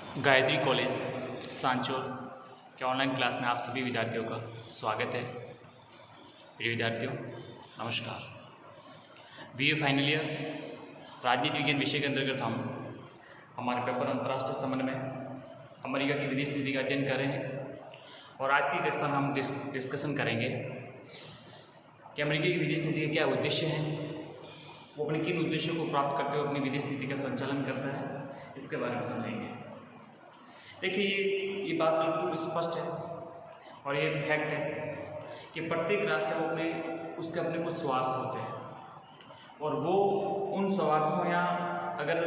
Gayatri college Sanchore के online class में आप सभी विद्यार्थियों का स्वागत है। प्रिय विद्यार्थियों नमस्कार। बीए फाइनल ईयर राजनीति विज्ञान विषय के अंतर्गत हम हमारे पेपर अंतर्राष्ट्रीय संबंध में अमेरिका की विदेश नीति का अध्ययन कर रहे हैं और आज की कक्षा में हम डिस्कशन करेंगे कि अमेरिका की विदेश नीति के क्या उद्देश्य हैं, वो अपने किन उद्देश्यों को प्राप्त करते हुए अपनी विदेश नीति का संचालन करता है, इसके बारे में समझेंगे। देखिए ये बात बिल्कुल स्पष्ट है और ये फैक्ट है कि प्रत्येक राष्ट्र को उसके अपने कुछ स्वार्थ होते हैं और वो उन स्वार्थों या अगर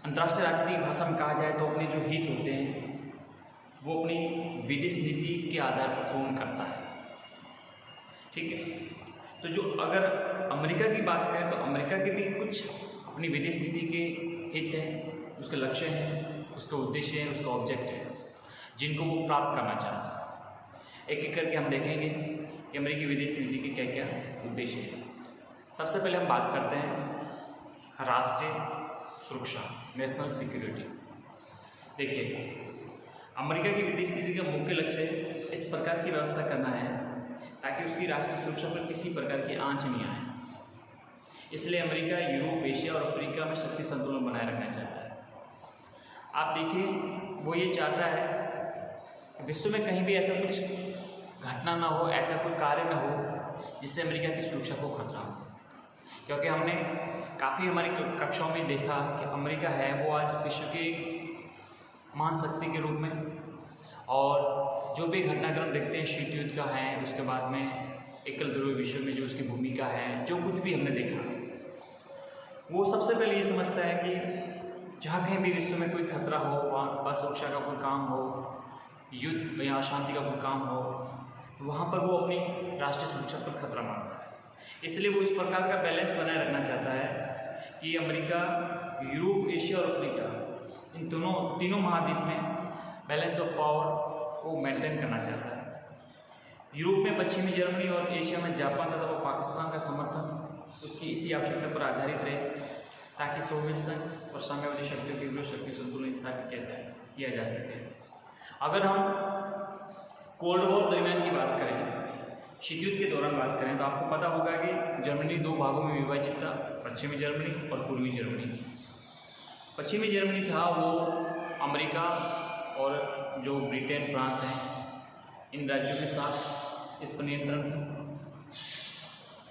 अंतर्राष्ट्रीय राजनीति की भाषा में कहा जाए तो अपने जो हित होते हैं वो अपनी विदेश नीति के आधार पर पूर्ण करता है। ठीक है, तो जो अगर अमेरिका की बात करें तो अमेरिका के भी कुछ अपनी विदेश नीति के हित हैं, उसके लक्ष्य हैं, उसका उद्देश्य है, उसका ऑब्जेक्ट है जिनको वो प्राप्त करना चाहता है। एक एक करके हम देखेंगे कि अमेरिकी विदेश नीति के क्या क्या उद्देश्य हैं। सबसे पहले हम बात करते हैं राष्ट्रीय सुरक्षा, नेशनल सिक्योरिटी। देखिए अमेरिका की विदेश नीति का मुख्य लक्ष्य इस प्रकार की व्यवस्था करना है ताकि उसकी राष्ट्रीय सुरक्षा पर किसी प्रकार की आंच नहीं आए। इसलिए अमेरिका यूरोप, एशिया और अफ्रीका में शक्ति संतुलन बनाए रखना चाहता है। आप देखिए वो ये चाहता है कि विश्व में कहीं भी ऐसा कुछ घटना ना हो, ऐसा कोई कार्य ना हो जिससे अमेरिका की सुरक्षा को खतरा हो। क्योंकि हमने काफ़ी हमारी कक्षाओं में देखा कि अमेरिका है वो आज विश्व की महान शक्ति के रूप में, और जो भी घटनाक्रम देखते हैं शीत युद्ध का है, उसके बाद में एकल ध्रुवीय विश्व में जो उसकी भूमिका है, जो कुछ भी हमने देखा वो सबसे पहले ये समझता है कि जहाँ कहीं भी विश्व में कोई खतरा हो, वहाँ असुरक्षा का कोई काम हो, युद्ध या अशांति का कोई काम हो, वहाँ पर वो अपनी राष्ट्रीय सुरक्षा पर खतरा मानता है। इसलिए वो इस प्रकार का बैलेंस बनाए रखना चाहता है कि अमेरिका यूरोप, एशिया और अफ्रीका इन तीनों महाद्वीप में बैलेंस ऑफ पावर को मेंटेन करना चाहता है। यूरोप में पश्चिमी जर्मनी और एशिया में जापान तथा पाकिस्तान का समर्थन उसकी इसी आवश्यकता पर आधारित रहे ताकि सोवियत संघ और साम्यवादी शक्तियों के विरुद्ध शक्ति संतुलन स्थापित किया जा सके। अगर हम कोल्ड वॉर दरमियान की बात करें, शीत युद्ध के दौरान बात करें, तो आपको पता होगा कि जर्मनी दो भागों में विभाजित था, पश्चिमी जर्मनी और पूर्वी जर्मनी। पश्चिमी जर्मनी था वो अमेरिका और जो ब्रिटेन, फ्रांस हैं, इन राज्यों के साथ इस पर नियंत्रण था।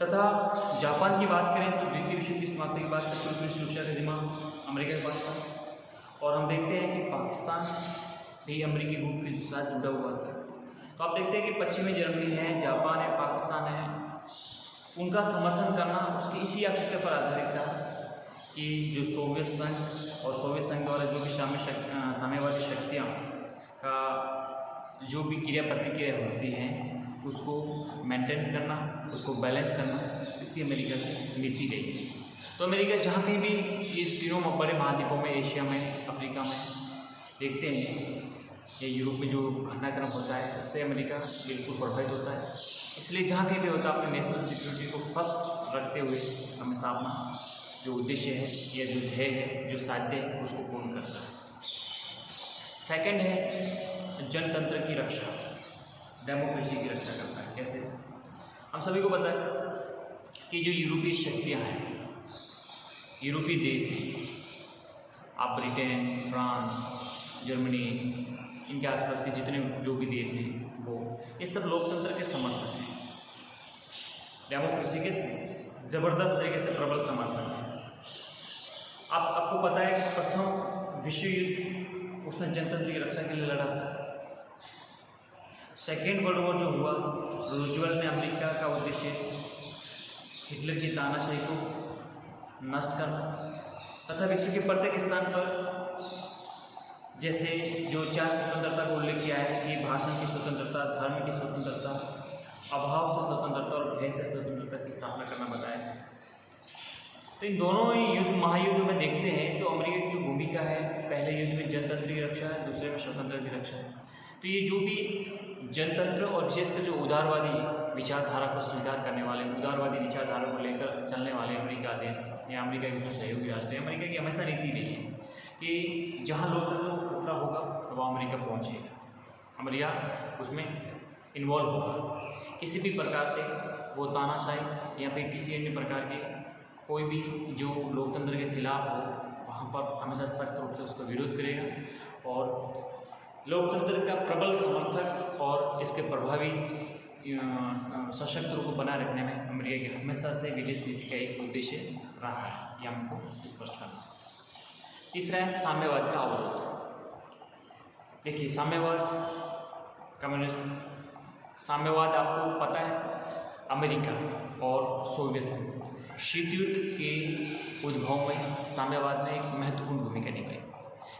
तथा जापान की बात करें तो द्वितीय विश्व युद्ध की समाप्ति के बाद से पूरी सुरक्षा का जिम्मा अमेरिका के पास था। और हम देखते हैं कि पाकिस्तान भी अमेरिकी गुट के साथ जुड़ा हुआ था। तो आप देखते हैं कि पश्चिमी जर्मनी है, जापान है, पाकिस्तान है, उनका समर्थन करना उसकी इसी आवश्यकता पर आधारित था कि जो सोवियत संघ और सोवियत संघ द्वारा जो भी साम्यवादी शक्तियाँ का जो भी क्रिया प्रतिक्रिया होती हैं उसको मेंटेन करना, उसको बैलेंस करना, इसकी अमेरिका की नीति रही। तो अमेरिका जहाँ कहीं भी ये तीनों बड़े महाद्वीपों में, एशिया में, अफ्रीका में देखते हैं या यूरोप में जो घटनाक्रम होता है इससे अमेरिका बिल्कुल प्रभावित होता है। इसलिए जहाँ कहीं भी होता है अपने नेशनल सिक्योरिटी को फर्स्ट रखते हुए हमेशा अपना जो उद्देश्य है या जो ध्येय है, जो साध्य है, उसको पूर्ण करता है। सेकंड है जनतंत्र की रक्षा, डेमोक्रेसी की रक्षा करता है। कैसे? हम सभी को पता है कि जो यूरोपीय शक्तियाँ हैं, यूरोपीय देश हैं, आप ब्रिटेन, फ्रांस, जर्मनी, इनके आसपास के जितने जो भी देश हैं वो ये सब लोकतंत्र के समर्थक हैं, डेमोक्रेसी के ज़बरदस्त तरीके से प्रबल समर्थक हैं। आपको पता है कि प्रथम विश्व युद्ध उसने जनतंत्र की रक्षा के लिए लड़ा था। सेकेंड वर्ल्ड वॉर जो हुआ, रूजवेल्ट ने अमेरिका का उद्देश्य हिटलर की तानाशाही को नष्ट करना तथा विश्व के प्रत्येक स्थान पर जैसे जो 4 स्वतंत्रता को उल्लेख किया है कि भाषण की स्वतंत्रता, धर्म की स्वतंत्रता, अभाव से स्वतंत्रता और भय से स्वतंत्रता की स्थापना करना बताया है। तो इन दोनों युद्ध, महायुद्ध में देखते हैं तो अमेरिका की जो भूमिका है, पहले युद्ध में जनतंत्र की रक्षा है, दूसरे में स्वतंत्र की रक्षा है। तो ये जो भी जनतंत्र और विशेषकर जो उदारवादी विचारधारा को स्वीकार करने वाले, उदारवादी विचारधारा को लेकर चलने वाले अमेरिका देश या अमेरिका के जो सहयोगी राष्ट्र है, अमेरिका की हमेशा नीति रही है कि जहाँ लोकतंत्र को खतरा होगा वह अमेरिका पहुँचेगा, अमेरिका उसमें इन्वॉल्व होगा। किसी भी प्रकार से वो तानाशाही या फिर किसी अन्य प्रकार के कोई भी जो लोकतंत्र के खिलाफ हो वहाँ पर हमेशा सख्त रूप से उसका विरोध करेगा और लोकतंत्र का प्रबल समर्थक और इसके प्रभावी सशक्त रूप को बनाए रखने में अमेरिका की हमेशा से विदेश नीति का एक उद्देश्य रहा है, यह हमको स्पष्ट करना। तीसरा है साम्यवाद का अवरोध। देखिए साम्यवाद, कम्युनिज्म, साम्यवाद आपको पता है अमेरिका और सोवियत संघ शीत युद्ध के उद्भव में साम्यवाद ने एक महत्वपूर्ण भूमिका निभाई।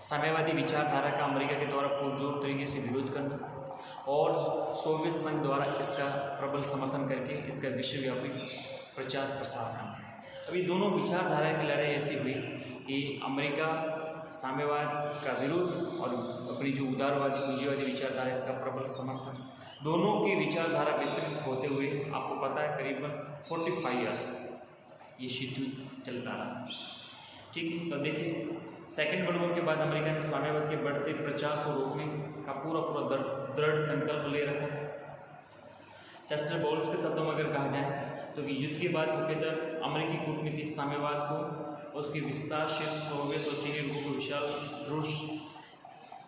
साम्यवादी विचारधारा का अमेरिका के द्वारा पुरजोर तरीके से विरोध करना और सोवियत संघ द्वारा इसका प्रबल समर्थन करके इसका विश्वव्यापी प्रचार प्रसार करना। अभी दोनों विचारधारा की लड़ाई ऐसी हुई कि अमेरिका साम्यवाद का विरोध और अपनी जो उदारवादी पूंजीवादी विचारधारा इसका प्रबल समर्थन, दोनों की विचारधारा वितरित होते हुए आपको पता है करीबन 45 ईयर्स ये शीत युद्ध चलता रहा। ठीक है, तो देखिए सेकेंड वर्ल्ड वॉर के बाद अमेरिका ने साम्यवाद के बढ़ते प्रचार को रोकने का पूरा दृढ़ संकल्प ले रखा था। चेस्टर बोल्स के शब्दों में अगर कहा जाए तो कि युद्ध के बाद मुख्यतः अमेरिकी कूटनीति साम्यवाद को उसके विस्तारशील सोवियत और चीनी रूपों को विशाल रूस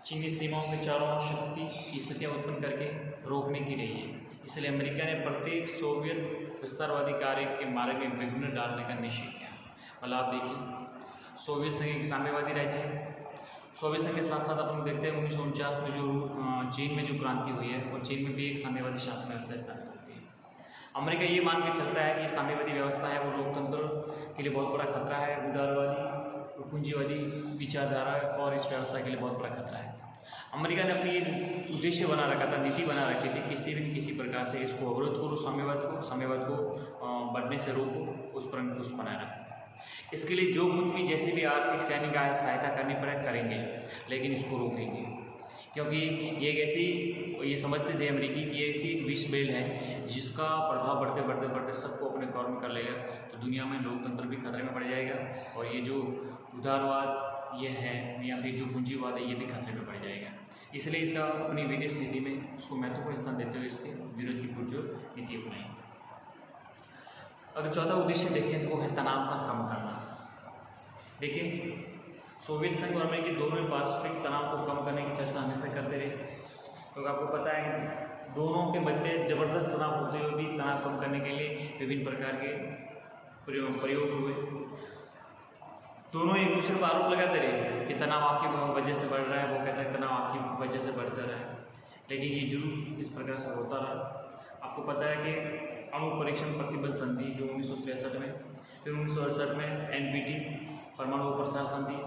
चीनी सीमाओं के चारों ओर शक्ति की स्थितियाँ उत्पन्न करके रोकने की रही है। इसलिए अमेरिका ने प्रत्येक सोवियत विस्तारवादी कार्य के मार्ग में विघ्न डालने का निश्चय किया। मतलब आप देखिए सोवियत संघ एक साम्यवादी राज्य है। सोवियत संघ के साथ साथ अपन देखते हैं 1949 में जो चीन में जो क्रांति हुई है और चीन में भी एक साम्यवादी शासन व्यवस्था स्थापित होती है। अमेरिका ये मान के चलता है कि साम्यवादी व्यवस्था है वो लोकतंत्र के लिए बहुत बड़ा खतरा है, उदारवादी पूंजीवादी विचारधारा और इस व्यवस्था के लिए बहुत बड़ा खतरा है। अमेरिका ने अपनी एक उद्देश्य बना रखा था, नीति बना रखी थी, किसी भी किसी प्रकार से इसको अवरोध करो, साम्यवाद को बढ़ने से रोको, उस पर अंकुश बनाए रखो। इसके लिए जो कुछ भी जैसे भी आर्थिक सैनिक सहायता करनी पड़े करेंगे, लेकिन इसको रोकेंगे, क्योंकि ये एक ऐसी ये समझते थे अमेरिकी कि ये ऐसी एक विष बेल है जिसका प्रभाव बढ़ते बढ़ते बढ़ते सबको अपने कौर में कर लेगा, तो दुनिया में लोकतंत्र भी खतरे में पड़ जाएगा और ये जो उदारवाद ये है या फिर जो पूंजीवाद है ये भी खतरे में पड़ जाएगा। इसलिए इसका अपनी विदेश नीति में उसको महत्वपूर्ण स्थान देते हुए इसके विरोध की पुरजोर नीति अपनाई। अगर चौथा उद्देश्य देखें तो वो है तनाव का कम करना। देखिए सोवियत संघ और अमेरिका दोनों पारस्परिक तनाव को कम करने की चर्चा हमेशा करते रहे, क्योंकि आपको पता है कि दोनों के मध्य जबरदस्त तनाव होते हुए भी तनाव कम करने के लिए विभिन्न प्रकार के प्रयोग हुए। दोनों एक दूसरे पर आरोप लगाते रहे कि तनाव आपकी वजह से बढ़ रहा है, वो कहता है तनाव आपकी वजह से बढ़ता रहा है, लेकिन ये जरूर इस प्रकार से होता रहा। आपको पता है कि अणु परीक्षण प्रतिबंध संधि जो 1963 में, फिर 1968 में NPT परमाणु प्रसार संधि,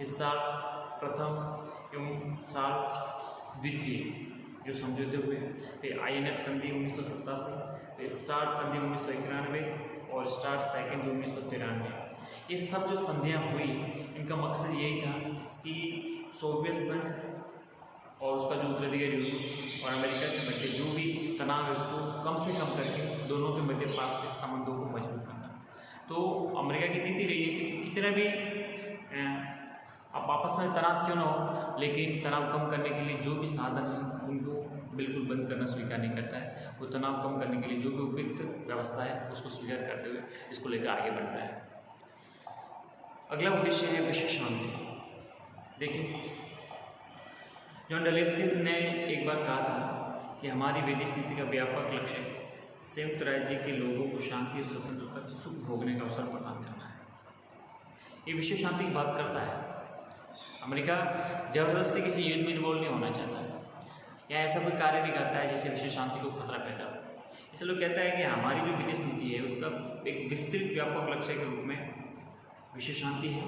इस साल प्रथम एवं साल द्वितीय जो समझौते हुए, फिर INF संधि 1987, फिर स्टार्ट संधि 1991 और स्टार्ट सेकेंड जो 1993। ये सब जो संधियाँ हुई इनका मकसद यही था कि सोवियत संघ और उसका जो उत्तराधिकारी रूस और अमेरिका के मध्य जो भी तनाव है उसको कम से कम करके दोनों के मध्य पारस्परिक संबंधों को मजबूत करना। तो अमेरिका की नीति रही है कि कितना भी अब आपस में तनाव क्यों ना हो, लेकिन तनाव कम करने के लिए जो भी साधन है उनको बिल्कुल बंद करना स्वीकार नहीं करता है। वो तनाव कम करने के लिए जो भी उपयुक्त व्यवस्था है उसको स्वीकार करते हुए इसको लेकर आगे बढ़ता है। अगला उद्देश्य है विश्व शांति। देखिए जॉन डलेस ने एक बार कहा था कि हमारी विदेश नीति का व्यापक लक्ष्य संयुक्त राज्य के लोगों को शांति और स्वतंत्रता सुख भोगने का अवसर प्रदान करना है। ये विश्व शांति की बात करता है। अमेरिका जबरदस्ती किसी युद्ध में इन्वॉल्व नहीं होना चाहता या ऐसा कोई कार्य नहीं करता है जिससे विश्व शांति को खतरा पैदा हो। इसलिए लोग कहता है कि हमारी जो विदेश नीति है उसका एक विस्तृत व्यापक लक्ष्य के रूप में विश्व शांति है,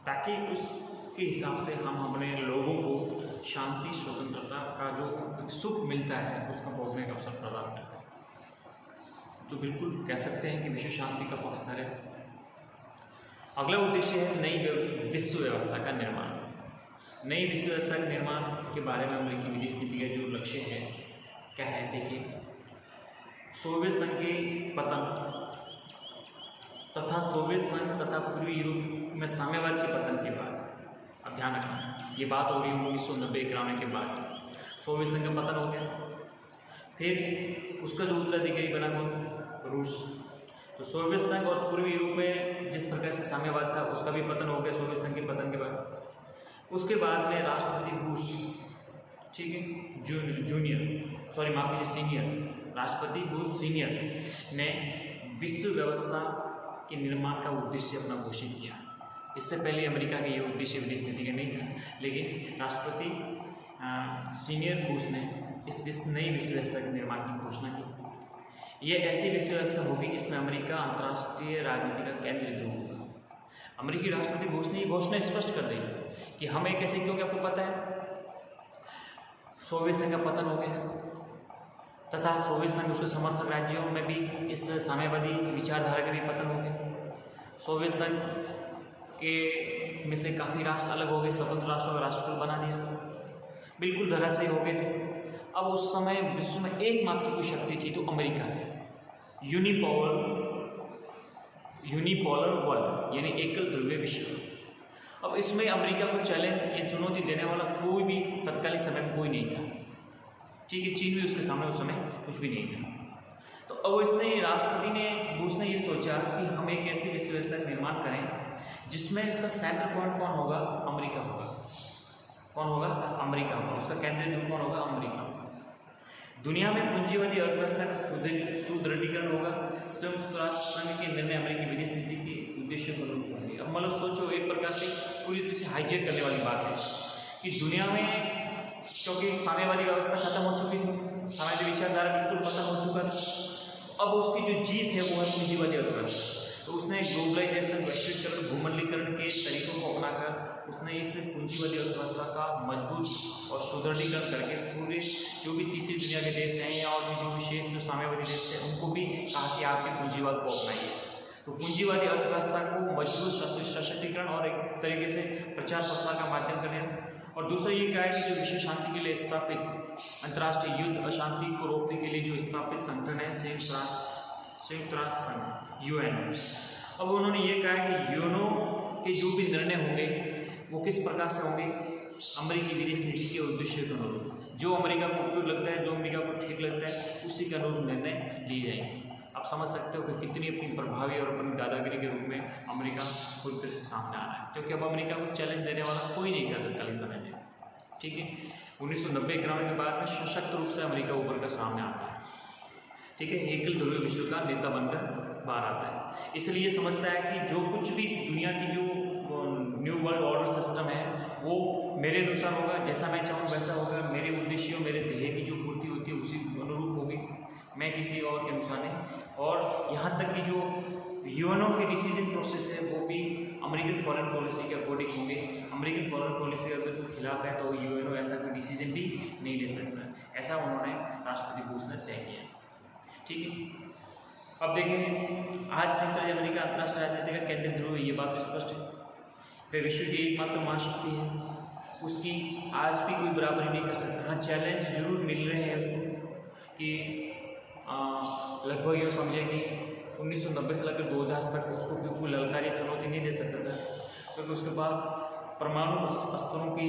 ताकि उसके हिसाब से हम अपने लोगों को शांति स्वतंत्रता का जो सुख मिलता है उसका भोगने का अवसर प्रदान करते हैं। तो बिल्कुल कह सकते हैं कि विश्व शांति का पक्षधर है। अगला उद्देश्य है नई विश्व व्यवस्था का निर्माण। नई विश्व व्यवस्था के निर्माण के बारे में अमेरिकी विदेश नीति का जो लक्ष्य है क्या है, देखिए सोवियत संघ के पतन तथा सोवियत संघ तथा पूर्वी यूरोप में साम्यवाद के पतन के बाद अब ध्यान रखना। ये बात हो रही है 1990-91 के बाद। सोवियत संघ का पतन हो गया, फिर उसका जो उत्तराधिकारी बना कौन? रूस। तो सोवियत संघ और पूर्वी यूरोप में जिस प्रकार से साम्यवाद था उसका भी पतन हो गया सोवियत संघ के पतन के बाद। उसके बाद में राष्ट्रपति बुश, ठीक है, सीनियर राष्ट्रपति बुश सीनियर ने विश्व व्यवस्था के निर्माण का उद्देश्य अपना घोषित किया। इससे पहले अमेरिका का ये उद्देश्य विदेश नीति का नहीं था, लेकिन राष्ट्रपति सीनियर बुश ने इस नई विश्व व्यवस्था के निर्माण की घोषणा की। यह ऐसी विश्व व्यवस्था होगी जिसमें अमेरिका अंतर्राष्ट्रीय राजनीति का केंद्र ध्रुव होगा। अमेरिकी राष्ट्रपति बुश ने ये घोषणा स्पष्ट कर दी कि हम एक ऐसे, क्योंकि आपको पता है सोवियत संघ का पतन हो गया तथा सोवियत संघ उसके समर्थक राज्यों में भी इस साम्यवादी विचारधारा का भी पतन हो गया। सोवियत संघ के में से काफ़ी राष्ट्र अलग हो गए, स्वतंत्र राष्ट्रों का राष्ट्रकुल बना दिया, बिल्कुल धराशायी हो गए थे। अब उस समय विश्व में एकमात्र कोई शक्ति थी तो अमेरिका थी। यूनिपोलर वर्ल्ड यानी एकल ध्रुवीय विश्व। अब इसमें अमेरिका को चैलेंज या चुनौती देने वाला कोई भी तत्कालीन समय में कोई नहीं था, ठीक है। चीन भी उसके सामने उस समय कुछ भी नहीं था। तो अब इसने राष्ट्रपति ने बुश ने ये सोचा कि हम एक ऐसी विश्व व्यवस्था का निर्माण करें जिसमें इसका सेंटर पॉइंट कौन होगा? अमेरिका होगा। कौन होगा? अमेरिका होगा। उसका केंद्रीय बिंदु कौन होगा? अमेरिका होगा। दुनिया में पूंजीवादी अर्थव्यवस्था का सुदृढ़ीकरण होगा। संयुक्त राष्ट्र संघ के निर्णय अमेरिकी विदेश नीति के उद्देश्य को अनुरूप होंगे। अब मतलब सोचो, एक प्रकार से पूरी तरह से हाईजेक करने वाली बात है कि दुनिया में, क्योंकि साम्यवादी व्यवस्था खत्म हो चुकी थी, साम्यवादी विचारधारा बिल्कुल खत्म हो चुका था। अब उसकी जो जीत है वो है पूंजीवादी अर्थव्यवस्था। तो उसने ग्लोबलाइजेशन, वैश्वीकरण, भूमंडलीकरण के तरीकों को अपनाकर उसने इस पूंजीवादी अर्थव्यवस्था का मजबूत और सुदृढ़ीकरण करके पूरे जो भी तीसरी दुनिया के देश हैं या और भी जो विशेष जो साम्यवादी देश थे उनको भी कहा कि आप भी पूंजीवाद को अपनाइए। तो पूंजीवादी अर्थव्यवस्था को मजबूत सशक्तिकरण और एक तरीके से प्रचार प्रसार का माध्यम करें। और दूसरा ये कहा है कि जो विश्व शांति के लिए स्थापित अंतर्राष्ट्रीय युद्ध अशांति को रोकने के लिए जो स्थापित संगठन है संयुक्त राष्ट्र संघ, यूएन। अब उन्होंने ये कहा है कि यूएनओ के जो भी निर्णय होंगे वो किस प्रकार से होंगे? अमेरिकी विदेश नीति के उद्देश्य के अनुरूप, जो अमेरिका को उपयोग लगता है, जो अमेरिका को ठीक लगता है, उसी के अनुरूप निर्णय लिए जाएंगे। आप समझ सकते हो कि कितनी अपनी प्रभावी और अपनी दादागिरी के रूप में अमेरिका पूरी तरह से सामने आ रहा है, क्योंकि अब अमेरिका को चैलेंज देने वाला कोई नहीं था तत्कालीन समय में, ठीक है। 1990-91 के बाद में सशक्त रूप से अमेरिका उभर कर सामने आता है, ठीक है। एकल ध्रुवीय विश्व का नेता बनकर बाहर आता है। इसलिए ये समझता है कि जो कुछ भी दुनिया की जो न्यू वर्ल्ड ऑर्डर सिस्टम है वो मेरे अनुसार होगा, जैसा मैं चाहूँ वैसा होगा, मेरे उद्देश्यों, मेरे ध्येय की जो पूर्ति होती है उसी अनुरूप होगी, मैं किसी और के अनुसार नहीं। और यहाँ तक कि जो यूएनओ के डिसीजन प्रोसेस है वो भी अमेरिकन फॉरेन पॉलिसी के अकॉर्डिंग होंगे। अमेरिकन फॉरेन पॉलिसी अगर कोई खिलाफ है तो यूएनओ ऐसा कोई डिसीजन भी नहीं ले सकता, ऐसा उन्होंने राष्ट्रपति बुश ने तय किया, ठीक है। अब देखें, आज संयुक्त राज्य अमेरिका अंतर्राष्ट्रीय राजनीति का केंद्र ध्रुव है, ये बात तो स्पष्ट है। वे विश्व की एकमात्र महाशक्ति है, उसकी आज भी कोई बराबरी नहीं कर सकता। हाँ, चैलेंज जरूर मिल रहे हैं उसको कि लगभग ये समझे कि 1990 से लेकर 2000 तक उसको कोई ललकारी चुनौती नहीं दे सकता था, क्योंकि उसके पास परमाणु अस्त्रों की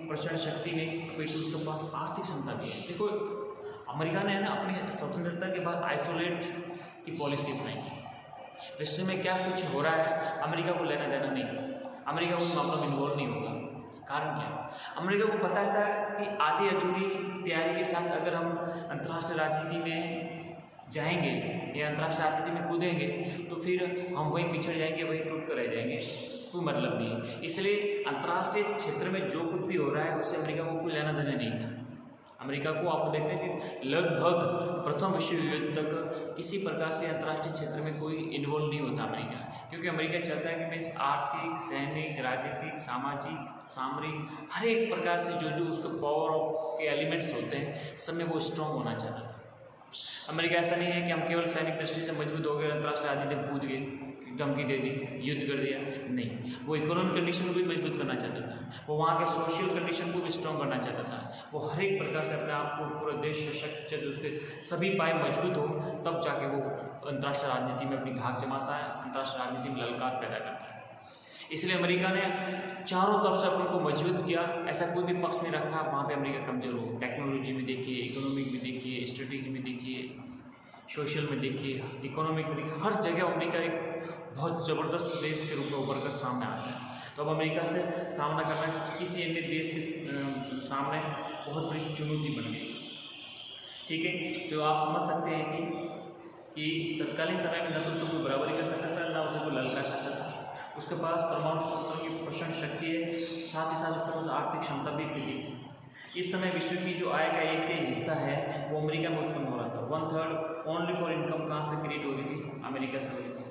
प्रचंड शक्ति नहीं, क्योंकि उसके पास आर्थिक क्षमता भी है। देखो, अमेरिका ने ना अपनी स्वतंत्रता के बाद आइसोलेट की पॉलिसी अपनाई थी। विश्व में क्या कुछ हो रहा है अमेरिका को लेना देना नहीं, अमेरिका उन मामलों में इन्वॉल्व नहीं होगा। कारण क्या? अमेरिका को पता था कि आधी अधूरी तैयारी के साथ अगर हम अंतर्राष्ट्रीय राजनीति में जाएंगे या अंतर्राष्ट्रीय राजनीति में कूदेंगे तो फिर हम वहीं पिछड़ जाएंगे, वहीं टूट कर रह जाएंगे, कोई मतलब नहीं है। इसलिए अंतर्राष्ट्रीय क्षेत्र में जो कुछ भी हो रहा है उससे अमेरिका को कोई लेना देना नहीं था। अमेरिका को आपको देखते हैं कि लगभग प्रथम विश्व युद्ध तक किसी प्रकार से अंतर्राष्ट्रीय क्षेत्र में कोई इन्वॉल्व नहीं होता अमेरिका, क्योंकि अमेरिका चाहता है कि मैं इस आर्थिक, सैनिक, राजनीतिक, सामाजिक, सामरिक हर एक प्रकार से जो उसके पावर के एलिमेंट्स होते हैं सब में वो स्ट्रॉन्ग होना चाहता था। अमेरिका ऐसा नहीं है कि हम केवल सैनिक दृष्टि से मजबूत हो गए, अंतर्राष्ट्रीय राजनीति में कूद गए, धमकी दे दी, युद्ध कर दिया, नहीं। वो इकोनॉमिक कंडीशन को भी मजबूत करना चाहता था, वो वहाँ के सोशल कंडीशन को भी स्ट्रॉन्ग करना चाहता था। वो हर एक प्रकार से अपने आप को पूरा देश सशक्त, जब उसके सभी पाए मजबूत हो तब जाके वो अंतर्राष्ट्रीय राजनीति में अपनी धाक जमाता है, अंतर्राष्ट्रीय राजनीति में ललकार पैदा करता है। इसलिए अमेरिका ने चारों तरफ से अपन को मजबूत किया, ऐसा कोई भी पक्ष नहीं रखा वहाँ पे अमेरिका कमजोर हो। टेक्नोलॉजी में देखिए, इकोनॉमिक में देखिए, स्ट्रेटेजी में देखिए, सोशल में देखिए, इकोनॉमिक में देखिए, हर जगह अमेरिका एक बहुत ज़बरदस्त देश के रूप में उभर कर सामने आता है। तो अब अमेरिका से सामना करना किसी अन्य देश के सामने बहुत बड़ी चुनौती बन गई। ठीक है, तो आप समझ सकते हैं कि तत्कालीन समय में न तो उसको कोई बराबरी कर सकता था, ना उसे कोई ललकार सकता था। उसके पास परमाणु शस्त्रों की प्रचंड शक्ति है, साथ ही साथ उसके पास आर्थिक क्षमता भी थी। इस समय विश्व की जो आय का एक हिस्सा है वो अमेरिका में उत्पन्न हो रहा था। 1/3 ओनली फॉर इनकम कहाँ से क्रिएट हो रही थी? अमेरिका से हो रही थी।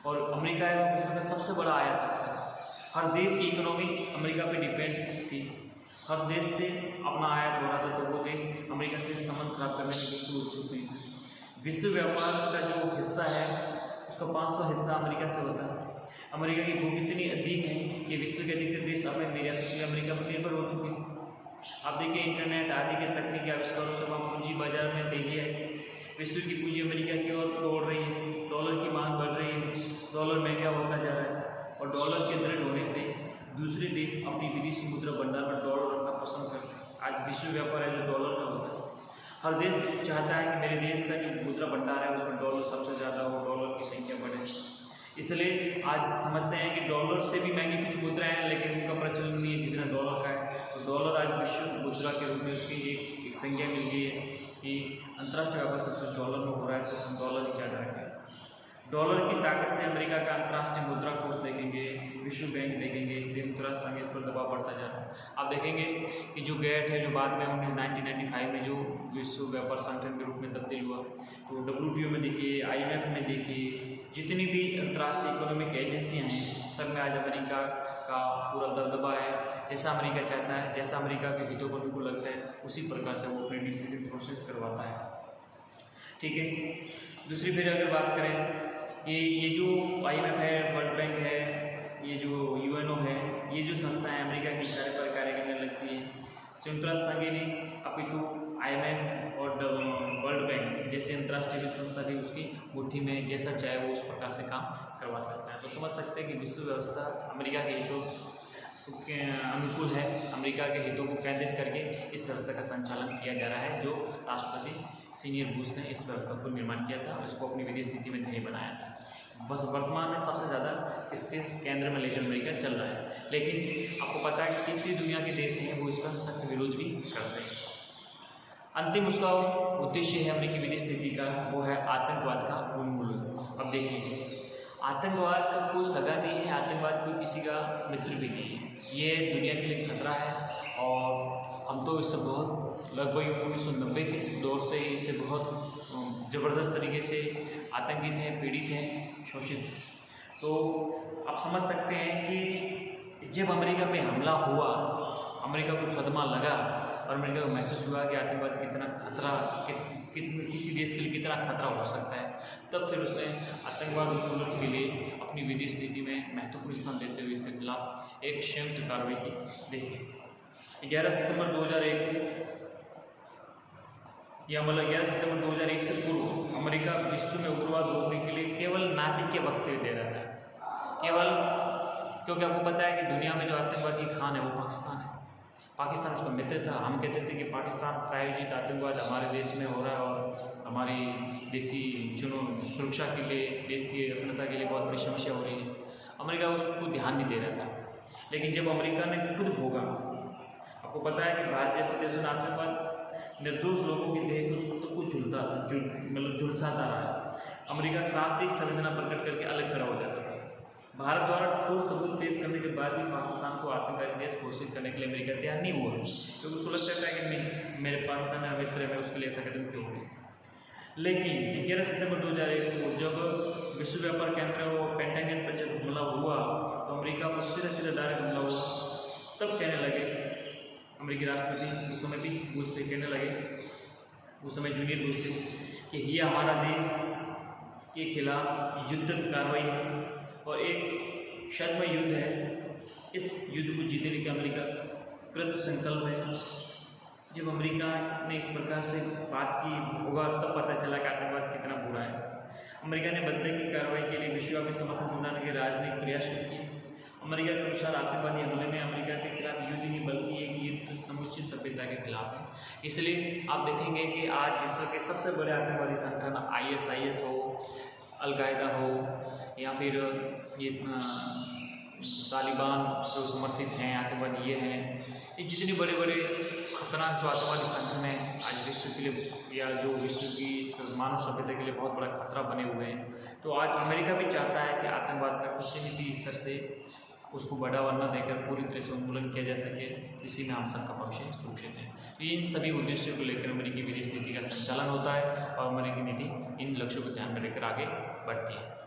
और अमेरिका उस समय सबसे बड़ा आयात था। हर देश की इकोनॉमी अमेरिका पे डिपेंड थी। हर देश से अपना आयात हो रहा था, तो वो देश अमेरिका से संबंध खराब करने के बिल्कुल उत्सुक नहीं था। विश्व व्यापार का जो हिस्सा है उसका 500 हिस्सा अमेरिका से होता है। अमेरिका की भूख इतनी अधिक है कि विश्व के अधिकतर देश अपने निर्यात के लिए अमेरिका पर निर्भर हो चुके हैं। आप देखिए, इंटरनेट आदि के तकनीकी आविष्कारों से वहाँ पूंजी बाजार में तेजी आई। विश्व की पूंजी अमेरिका की ओर दौड़ रही है। डॉलर की मांग बढ़ रही है, डॉलर महंगा होता जा रहा है और डॉलर के दृढ़ होने से दूसरे देश अपनी विदेशी मुद्रा भंडार में डॉलर रखना पसंद करते हैं। आज विश्व व्यापार है जो डॉलर का होता है। हर देश चाहता है कि मेरे देश का जो मुद्रा भंडार है उसमें डॉलर सबसे ज़्यादा हो, डॉलर की संख्या बढ़े। इसलिए आज समझते हैं कि डॉलर से भी महंगी कुछ मुद्राएं हैं, लेकिन उनका प्रचलन नहीं है जितना डॉलर का है। तो डॉलर आज विश्व मुद्रा के रूप में उसकी एक संज्ञा मिल गई है कि अंतर्राष्ट्रीय व्यापार सब कुछ डॉलर में हो रहा है, तो हम डॉलर ही ज़्यादा रखें। डॉलर की ताकत से अमेरिका का अंतर्राष्ट्रीय मुद्रा कोष देखेंगे, विश्व बैंक देखेंगे, इससे अंतर्राष्ट्रीय संघ इस पर दबाव बढ़ता जा रहा है। आप देखेंगे कि जो गैट है, जो बाद में 1995 में जो विश्व व्यापार संगठन के रूप में तब्दील हुआ, तो WTO में देखिए, IMF में देखिए, जितनी भी अंतर्राष्ट्रीय इकोनॉमिक एजेंसियाँ हैं सब में आज अमेरिका का पूरा दबदबा है। जैसा अमेरिका चाहता है, जैसा अमेरिका के हितों को उनको लगता है, उसी प्रकार से वो अपने डिसीजन प्रोसेस करवाता है। ठीक है, दूसरी फिर अगर बात करें, ये जो IMF है, वर्ल्ड बैंक है, ये जो UNO है, ये जो संस्थाएं अमेरिका के इशारे पर कार्य करने लगती है। संयुक्त राष्ट्र संघ ने अपितु IMF और वर्ल्ड बैंक जैसे अंतर्राष्ट्रीय वित्त संस्था भी उसकी मुट्ठी में जैसा चाहे वो उस प्रकार से काम करवा सकता है। तो समझ सकते हैं कि विश्व व्यवस्था अमेरिका के हितों के अनुकूल है। अमेरिका के हितों को केंद्रित करके इस व्यवस्था का संचालन किया जा रहा है, जो राष्ट्रपति सीनियर बुश ने इस व्यवस्था को निर्माण किया था और इसको अपनी विदेश नीति में ध्येय बनाया था। बस वर्तमान में सबसे ज़्यादा इसके केंद्र में लेकर अमेरिका चल रहा है, लेकिन आपको पता है कि तीसरी दुनिया के देश हैं वो इसका सख्त विरोध भी करते हैं। अंतिम उसका उद्देश्य है अमेरिकी विदेश नीति का, वो है आतंकवाद का उन्मूलन। अब देखिए, आतंकवाद का कोई सगा नहीं है, आतंकवाद कोई किसी का मित्र भी नहीं है। ये दुनिया के लिए खतरा है और हम तो इससे बहुत लगभग 1990 के दौर से इससे बहुत ज़बरदस्त तरीके से आतंकित हैं, पीड़ित हैं, शोषित हैं। तो आप समझ सकते हैं कि जब अमेरिका पे हमला हुआ, अमेरिका को सदमा लगा और अमेरिका को महसूस हुआ कि आतंकवाद कितना खतरा किसी देश के लिए कितना खतरा हो सकता है, तब फिर उसने आतंकवाद उन्मूलन के लिए अपनी विदेश नीति में महत्वपूर्ण स्थान देते हुए इसके खिलाफ एक संयुक्त कार्रवाई की। देखिए, 11 सितंबर 2001 या मतलब 11 सितंबर 2001 से पूर्व अमेरिका विश्व में उग्रवाद रोकने के लिए केवल नाटकीय वक्तव्य दे रहा था। केवल क्योंकि आपको पता है कि दुनिया में जो आतंकवादी खान है वो पाकिस्तान है। पाकिस्तान उसका मित्र था। हम कहते थे कि पाकिस्तान प्रायोजित आतंकवाद हमारे देश में हो रहा है और हमारी देश की सुरक्षा के लिए, देश की अखंडता के लिए बहुत बड़ी समस्या हो रही है। अमेरिका उसको ध्यान नहीं दे रहा था। लेकिन जब अमेरिका ने खुद भोगा, आपको पता है कि भारत जैसे देशों ने आतंकवाद निर्दोष लोगों की देह को तो कुछ झुलसाता रहा। अमेरिका शाब्दिक संवेदना प्रकट करके अलग खड़ा हो जाता था। भारत द्वारा ठोस सबूत पेश करने के बाद भी पाकिस्तान को आतंकवादी देश घोषित करने के लिए अमेरिका तैयार नहीं हुआ, क्योंकि उसको लगता था कि नहीं, मेरे पाकिस्तान में मित्र है, मैं उसके लिए ऐसा कदम क्यों हो। लेकिन 11 सितंबर 2001 को जब विश्व व्यापार केंद्र और पेंटागन पर जब हमला हुआ, तो अमेरिका को सीधा डायरेक्ट हमला हुआ। तब कहने लगे अमेरिकी राष्ट्रपति, उस समय भी बुश थे, कहने लगे, उस समय जूनियर बुश थे, कि ये हमारा देश के खिलाफ युद्ध कार्रवाई है और एक शर्म युद्ध है। इस युद्ध को जीतने का अमेरिका कृत संकल्प है। जब अमेरिका ने इस प्रकार से बात की होगा, तब पता चला कि आतंकवाद कितना बुरा है। अमेरिका ने बदले की कार्रवाई के लिए विश्वव्यापी समर्थन जुटाने के राजनीतिक प्रयास शुरू किए अमेरिका के अनुसार आतंकवादी हमले में अमेरिका के खिलाफ युद्ध नहीं बल्कि एक युद्ध तो समुची सभ्यता के खिलाफ है। इसलिए आप देखेंगे कि आज विश्व के सबसे बड़े आतंकवादी संगठन ISIS हो, अलकायदा हो या फिर ये तालिबान जो समर्थित हैं आतंकवादी ये हैं, ये जितने बड़े बड़े खतरनाक जो आतंकवादी संगठन हैं आज विश्व के लिए या जो विश्व की मानव सभ्यता के लिए बहुत बड़ा खतरा बने हुए हैं। तो आज अमेरिका भी चाहता है कि आतंकवाद का किसी भी स्तर से उसको बढ़ावा न देकर पूरी तरह से उन्मूलन किया जा सके, इसी में हम सबका भविष्य सुरक्षित है। इन सभी उद्देश्यों को लेकर अमेरिकी विदेश नीति का संचालन होता है और अमेरिकी नीति इन लक्ष्यों को ध्यान में रखकर आगे बढ़ती है।